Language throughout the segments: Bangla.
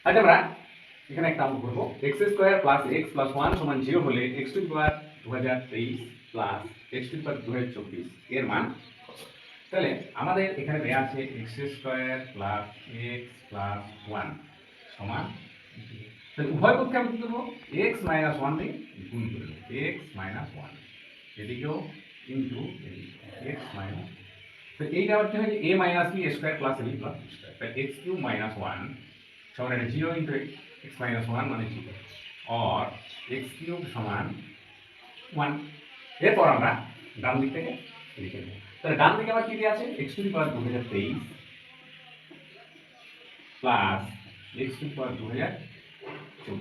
আচ্ছা আমরা এখানে একটা অঙ্ক করব x square plus x plus 1 সমান 0 হলে x to the power 2023 plus x to the power 2024 এর মান কত? তাহলে আমাদের এখানে দেয়া আছে x square plus x plus 1 সমান 0। তাহলে উভয় পক্ষে আমি কি করব x মাইনাস 1 দিয়ে গুণ করে দেব x মাইনাস 1 এদিকেও ইনটু x মাইনাস, তো এইটা হচ্ছে যে a minus b square plus b plus b square, তাহলে x কিউব মাইনাস 1 সমান 0 ইনটু x মাইনাস 1 মানে 0 और x কিউব সমান 1। এরপর আমরা ডান দিক থেকে লিখে নেব। তাহলে ডান দিকে আমার কি দেয়া আছে x to the power 2023 plus x to the power 2024।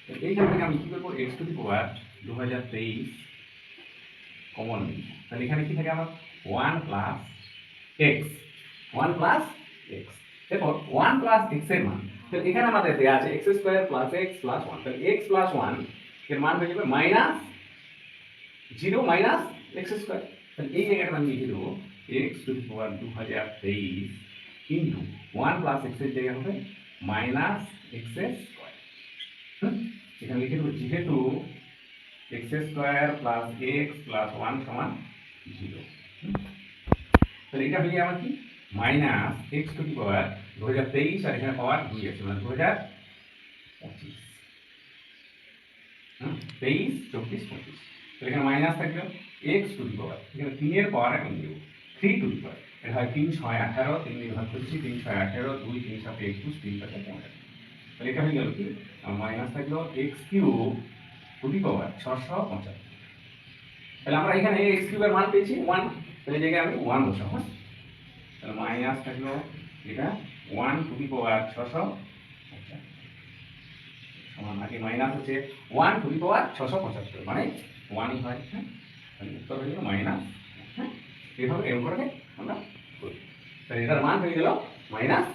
তো এইখান থেকে আমি কি করব x to the power 2023 common নিই, তাহলে এখানে কি থাকে আমার 1 প্লাস x 1 প্লাস x, এরপর 1 প্লাস x এর মান, তাহলে এখানে আমাদের দেয়া আছে x square plus x plus 1, তাহলে x প্লাস 1 এর মান হয়ে যাবে মাইনাস 0 মাইনাস x স্কয়ার, তাহলে এই জায়গাটা আমি লিখে দেবো x to the power 2023 into 1 plus x এর জায়গায় হবে মাইনাস x স্কয়ার। এখানে লিখে দেবো যেহেতু x square plus x plus 1 সমান 0, তাহলে এটা হয়ে আমার কি minus x to the power 2023 আর এখানে পাওয়ার 2 আছে মানে 2025, 23 24 25, তাহলে এখানে মাইনাস থাকবে x টু দি পাওয়ার, এখানে 3 এর পাওয়ার আমি দেব 3 টু দি পাওয়ার, এটা হয় 3 6 18, 3 দিয়ে ভাগ করছি 3 6 18, 2 3 7 21, 3 5 15, তাহলে এটা হয়ে গেল কি মাইনাস থাকলো x কিউব টু দি পাওয়ার 675। তাহলে আমরা এখানে x কিউবের মান পেয়েছি 1, তাহলে এই জায়গায় আমি 1 বসাবো, তাহলে মাইনাস থাকলো এটা 1 টু দি পাওয়ার 600 সমান আগে মাইনাস হচ্ছে 1 টু দি পাওয়ার 675 মানে 1ই হয়, হ্যাঁ, তাহলে উত্তর হয়ে গেল মাইনাস, হ্যাঁ, এইভাবে এর উপরে আমরা করি, তাহলে এটার মান হয়ে গেল মাইনাস